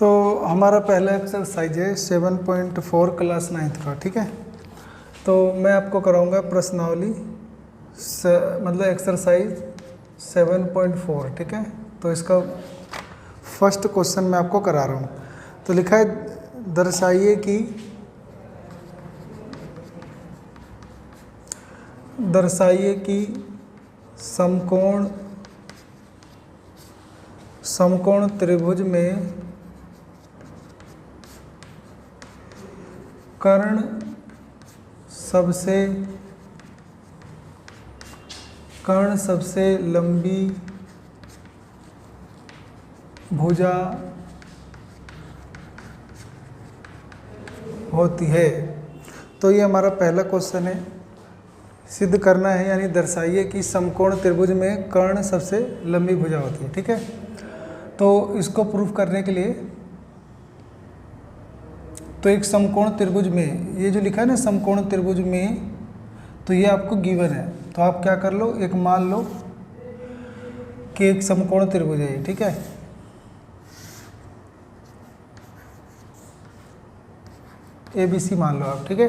तो हमारा पहला एक्सरसाइज है 7.4 क्लास 9th का, ठीक है। तो मैं आपको कराऊंगा प्रश्नावली मतलब एक्सरसाइज 7.4, ठीक है। तो इसका फर्स्ट क्वेश्चन मैं आपको करा रहा हूँ। तो लिखा है दर्शाइए कि समकोण त्रिभुज में कर्ण सबसे लंबी भुजा होती है। तो ये हमारा पहला क्वेश्चन है, सिद्ध करना है, यानी दर्शाइए कि समकोण त्रिभुज में कर्ण सबसे लंबी भुजा होती है, ठीक है। तो इसको प्रूफ करने के लिए तो एक समकोण त्रिभुज में ये जो लिखा है ना समकोण त्रिभुज में, तो ये आपको गिवन है। तो आप क्या कर लो, एक मान लो कि एक समकोण त्रिभुज है, ठीक है। ABC मान लो आप, ठीक है।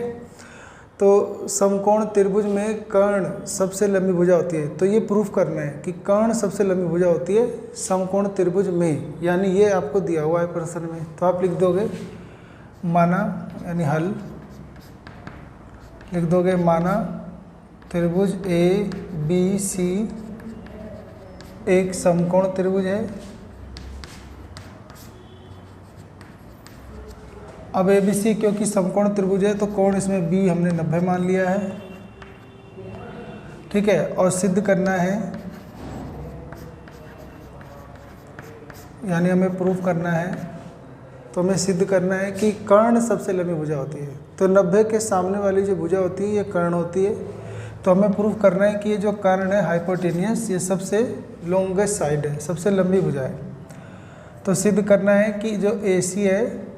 तो समकोण त्रिभुज में कर्ण सबसे लंबी भुजा होती है। तो ये प्रूफ करना है कि कर्ण सबसे लंबी भुजा होती है समकोण त्रिभुज में, यानी ये आपको दिया हुआ है प्रश्न में। तो आप लिख दोगे माना, यानी हल लिख दोगे, माना त्रिभुज ABC एक समकोण त्रिभुज है। अब ABC क्योंकि समकोण त्रिभुज है तो कोण इसमें B हमने 90 मान लिया है, ठीक है। और सिद्ध करना है, यानी हमें प्रूफ करना है, तो हमें सिद्ध करना है कि कर्ण सबसे लंबी भुजा होती है। तो 90 के सामने वाली जो भुजा होती है ये कर्ण होती है। तो हमें प्रूफ करना है कि ये जो कर्ण है हाइपोटेनियस, ये सबसे लॉन्गेस्ट साइड है, सबसे लंबी भुजा है। तो सिद्ध करना है कि जो AC है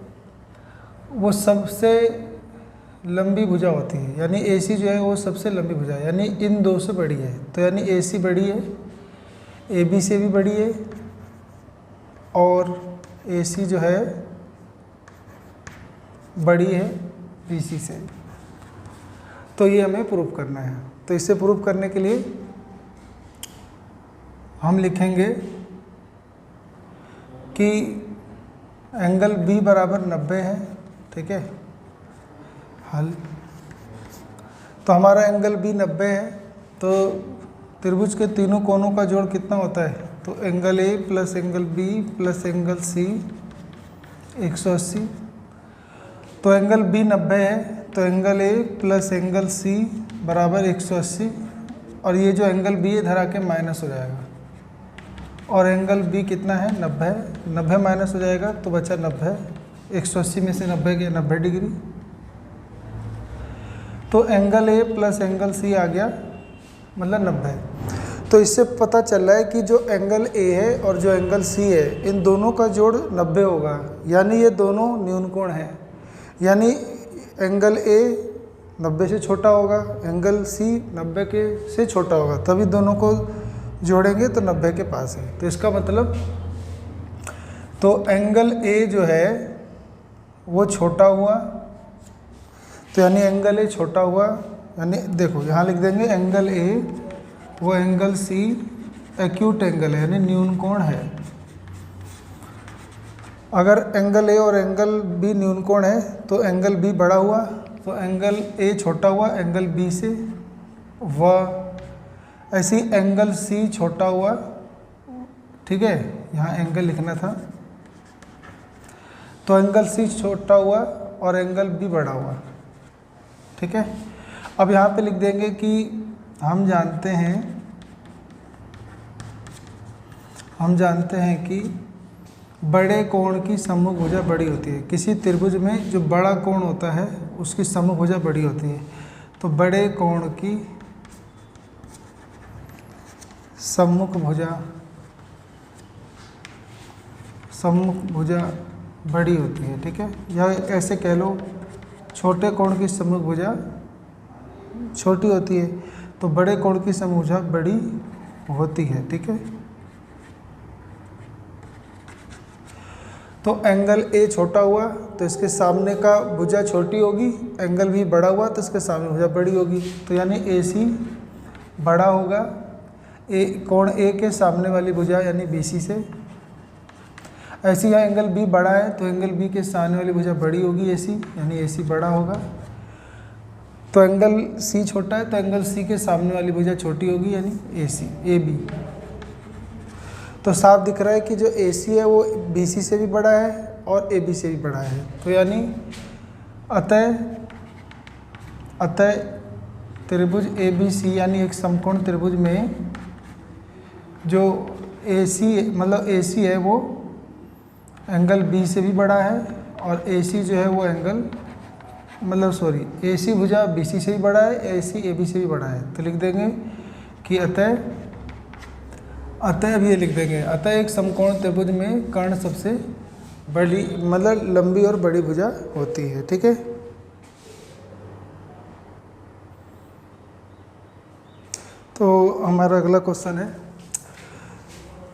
वो सबसे लंबी भुजा होती है, यानी AC जो है वो सबसे लंबी भुजा है, यानी इन दो से बड़ी है। तो यानी AC बड़ी है, AB से भी बड़ी है, और AC जो है बड़ी है BC से। तो ये हमें प्रूफ करना है। तो इसे प्रूफ करने के लिए हम लिखेंगे कि एंगल B बराबर 90 है, ठीक है। हल, तो हमारा एंगल B 90 है। तो त्रिभुज के तीनों कोनों का जोड़ कितना होता है, तो angle A plus angle B plus angle C 180। तो एंगल B 90 है, तो angle A plus angle C बराबर 180, और ये जो एंगल B है इधर आके माइनस हो जाएगा, और एंगल B कितना है 90 माइनस हो जाएगा तो बचा 90। 180 में से 90 गया 90 डिग्री। तो angle A plus angle C आ गया, मतलब 90। तो इससे पता चल रहा है कि जो एंगल A है और जो एंगल C है इन दोनों का जोड़ 90 होगा, यानी ये दोनों न्यून कोण हैं। यानी एंगल A 90 से छोटा होगा, एंगल C 90 के से छोटा होगा, तभी दोनों को जोड़ेंगे तो 90 के पास है। तो इसका मतलब तो एंगल A जो है वो छोटा हुआ, तो यानी एंगल A छोटा हुआ, यानी देखो यहाँ लिख देंगे एंगल A वो एंगल C एक्यूट एंगल है, यानी न्यून कोण है। अगर एंगल A और एंगल B न्यून कोण है तो एंगल B बड़ा हुआ, तो एंगल A छोटा हुआ एंगल B से, व ऐसी एंगल C छोटा हुआ, ठीक है। यहाँ एंगल लिखना था, तो एंगल C छोटा हुआ और एंगल B बड़ा हुआ, ठीक है। अब यहाँ पे लिख देंगे कि हम जानते हैं कि बड़े कोण की सम्मुख भुजा बड़ी होती है। किसी त्रिभुज में जो बड़ा कोण होता है उसकी सम्मुख भुजा बड़ी होती है। तो बड़े कोण की सम्मुख भुजा बड़ी होती है, ठीक है। या ऐसे कह लो छोटे कोण की सम्मुख भुजा छोटी होती है, तो बड़े कोण की सम्मुख भुजा बड़ी होती है, ठीक है। तो एंगल ए छोटा हुआ तो इसके सामने का भुजा छोटी होगी, एंगल भी बड़ा हुआ तो इसके सामने भुजा बड़ी होगी। तो यानी ए सी बड़ा होगा कोण ए के सामने वाली भुजा यानी बी सी से। ऐसी यहाँ एंगल बी बड़ा है तो एंगल बी के सामने वाली भुजा बड़ी होगी ए सी, यानी ए सी बड़ा होगा। तो एंगल सी छोटा है तो एंगल सी के सामने वाली भुजा छोटी होगी यानी ए सी ए बी। तो साफ दिख रहा है कि जो ए सी है वो बी सी से भी बड़ा है और ए बी से भी बड़ा है। तो यानी अतः त्रिभुज ए बी सी यानी एक समकोण त्रिभुज में जो ए सी मतलब ए सी है वो एंगल बी से भी बड़ा है और ए सी जो है वो एंगल ए सी भुजा बी सी से भी बड़ा है, ए सी ए बी से भी बड़ा है। तो लिख देंगे कि अतः अभी ये लिख देंगे अतः एक समकोण त्रिभुज में कर्ण सबसे बड़ी मतलब लंबी और बड़ी भुजा होती है। ठीक है, तो हमारा अगला क्वेश्चन है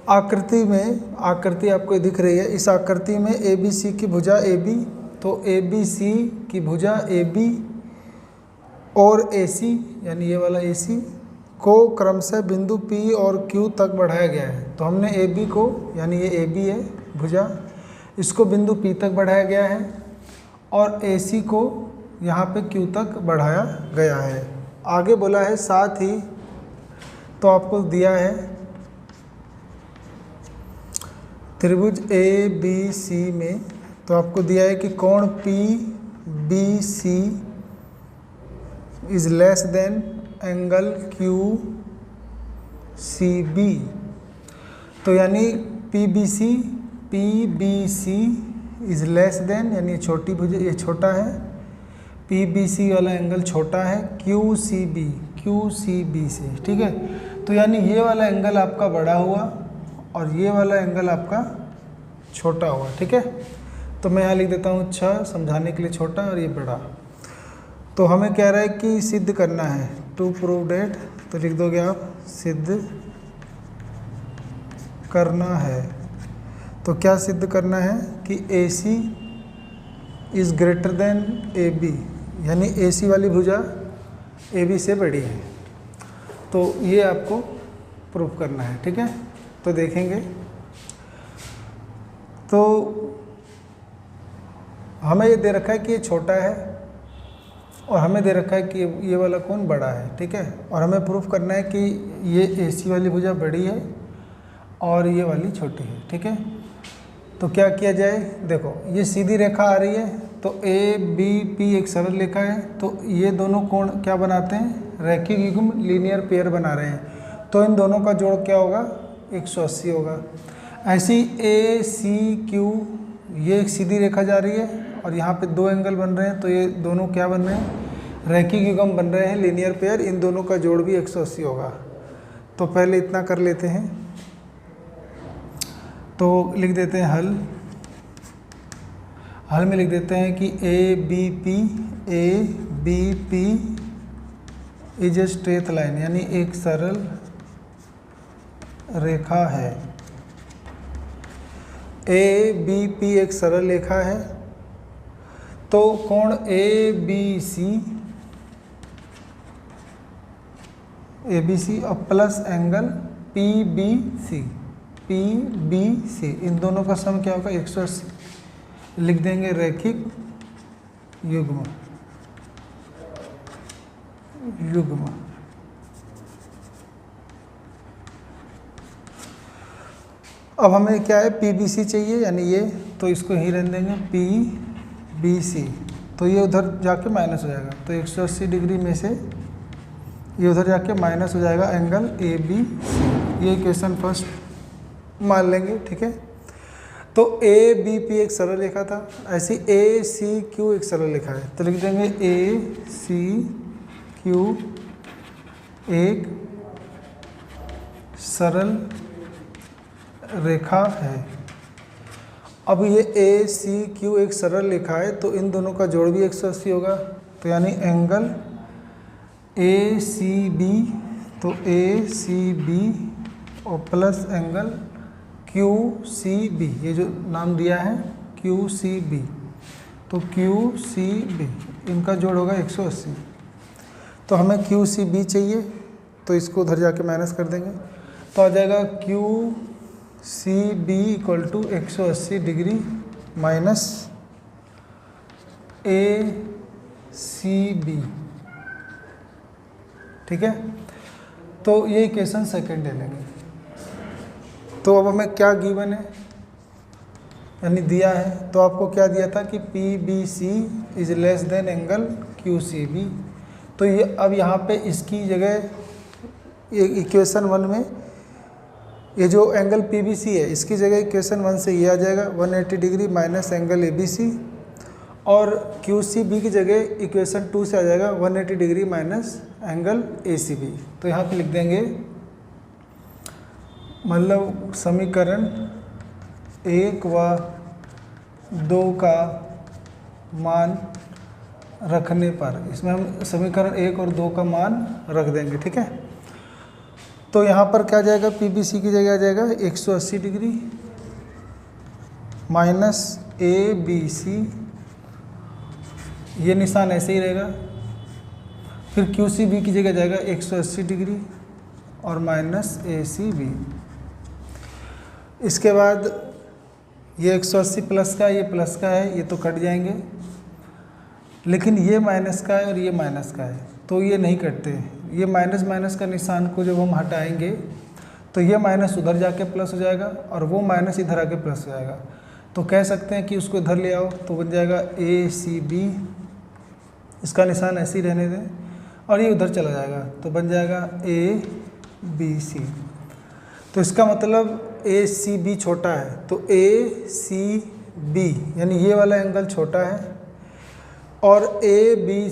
आकृति आपको दिख रही है। इस आकृति में ए बी सी की भुजा ए बी, तो ए बी सी की भुजा ए बी और ए सी यानी ये वाला ए सी को क्रमशः बिंदु P और Q तक बढ़ाया गया है। तो हमने ए बी को यानी ये ए बी है भुजा, इसको बिंदु P तक बढ़ाया गया है और ए सी को यहाँ पे Q तक बढ़ाया गया है। आगे बोला है साथ ही तो आपको दिया है त्रिभुज ए बी सी में, तो आपको दिया है कि कोण P B C is less than angle Q C B. तो यानी P B C is less than यानी छोटी भुजा ये छोटा है, पी बी सी वाला एंगल छोटा है क्यू सी बी से। ठीक है, तो यानी ये वाला एंगल आपका बड़ा हुआ और ये वाला एंगल आपका छोटा हुआ। ठीक है, तो मैं यहाँ लिख देता हूँ 6 समझाने के लिए छोटा और ये बड़ा। तो हमें कह रहा है कि सिद्ध करना है टू प्रूव डेट, तो लिख दोगे आप सिद्ध करना है। तो क्या सिद्ध करना है कि A C is greater than A B यानी ए सी वाली भुजा ए बी से बड़ी है। तो ये आपको प्रूफ करना है। ठीक है, तो देखेंगे तो हमें ये दे रखा है कि ये छोटा है और हमें दे रखा है कि ये वाला कोण बड़ा है। ठीक है, और हमें प्रूफ करना है कि ये ए सी वाली भुजा बड़ी है और ये वाली छोटी है। ठीक है, तो क्या किया जाए, देखो ये सीधी रेखा आ रही है तो ए बी पी एक सरल रेखा है, तो ये दोनों कोण क्या बनाते हैं, रैखिक युग्म लीनियर पेयर बना रहे हैं। तो इन दोनों का जोड़ क्या होगा, 180 होगा। ऐसी ए सी क्यू ये एक सीधी रेखा जा रही है और यहाँ पे 2 एंगल बन रहे हैं, तो ये दोनों क्या बन रहे हैं, रैखिक युग्म बन रहे हैं लीनियर पेयर। इन दोनों का जोड़ भी 180 होगा। तो पहले इतना कर लेते हैं, तो लिख देते हैं हल में लिख देते हैं कि A B P is a straight line यानी एक सरल रेखा है। ए बी पी एक सरल रेखा है, तो कोण ए बी सी और plus angle P B C इन दोनों का सम क्या होगा, 180। लिख देंगे रैखिक युग्म। अब हमें क्या है, पी बी सी चाहिए यानी ये, तो इसको ही रहने देंगे पी बी सी। तो ये उधर जाके माइनस हो जाएगा, तो 180 डिग्री में से ये उधर जाके माइनस हो जाएगा एंगल ए बी सी। ये इक्वेशन फर्स्ट मान लेंगे। ठीक है, तो ए बी पी एक सरल रेखा था, ऐसी ए सी क्यू एक सरल रेखा है, तो लिख देंगे ए सी क्यू एक सरल रेखा है। अब ये ए सी क्यू एक सरल रेखा है, तो इन दोनों का जोड़ भी 180 होगा। तो यानी एंगल ए सी बी, तो ए सी बी और plus angle Q C B, ये जो नाम दिया है क्यू सी बी, तो क्यू सी बी इनका जोड़ होगा 180। तो हमें क्यू सी बी चाहिए, तो इसको उधर जाके माइनस कर देंगे, तो आ जाएगा Q C B equal to 180 degree minus A C B. ठीक है, तो ये इक्वेशन सेकेंड ले लेंगे। तो अब हमें क्या गिवन है, यानी दिया है, तो आपको क्या दिया था कि P B C is less than angle Q C B. तो ये अब यहाँ पे इसकी जगह ये इक्वेशन 1 में ये जो एंगल पी बी सी है इसकी जगह इक्वेशन 1 से ये आ जाएगा 180 degree minus angle A B C, और क्यू सी बी की जगह इक्वेशन 2 से आ जाएगा 180 degree minus angle A C B. तो यहाँ पे लिख देंगे, मतलब समीकरण 1 व 2 का मान रखने पर, इसमें हम समीकरण 1 और 2 का मान रख देंगे। ठीक है, तो यहाँ पर क्या जाएगा, पी बी सी की जगह आ जाएगा 180 degree minus A B C, ये निशान ऐसे ही रहेगा। फिर क्यू सी बी की जगह जाएगा 180 डिग्री और माइनस ए सी बी। इसके बाद ये 180 प्लस का, ये प्लस का है, ये तो कट जाएंगे, लेकिन ये माइनस का है और ये माइनस का है, तो ये नहीं कटते। ये माइनस माइनस का निशान को जब हम हटाएंगे तो ये माइनस उधर जाके प्लस हो जाएगा और वो माइनस इधर आके प्लस हो जाएगा। तो कह सकते हैं कि उसको इधर ले आओ, तो बन जाएगा ए सी बी, इसका निशान ऐसे ही रहने दें, और ये उधर चला जाएगा, तो बन जाएगा ए बी सी। तो इसका मतलब ए सी बी छोटा है, तो ए सी बी यानी ये वाला एंगल छोटा है, और ए बी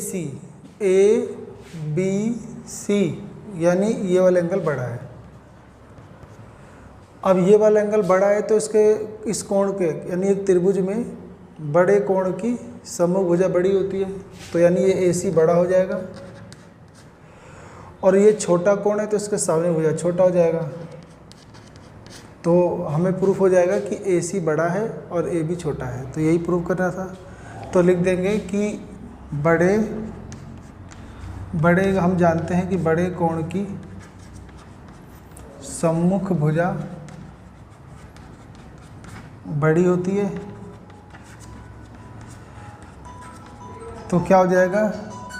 सी यानी ये वाला एंगल बड़ा है। अब ये वाला एंगल बड़ा है, तो इसके इस कोण के यानी एक त्रिभुज में बड़े कोण की सम्मुख भुजा बड़ी होती है, तो यानी ये ए सी बड़ा हो जाएगा, और ये छोटा कोण है तो इसके सामने भुजा छोटा हो जाएगा। तो हमें प्रूफ हो जाएगा कि ए सी बड़ा है और ए बी छोटा है, तो यही प्रूफ करना था। तो लिख देंगे कि बड़े हम जानते हैं कि बड़े कोण की सम्मुख भुजा बड़ी होती है, तो क्या हो जाएगा,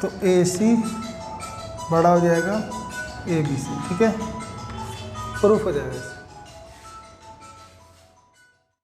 तो ए सी बड़ा हो जाएगा ए बी सी। ठीक है, प्रूफ हो जाएगा।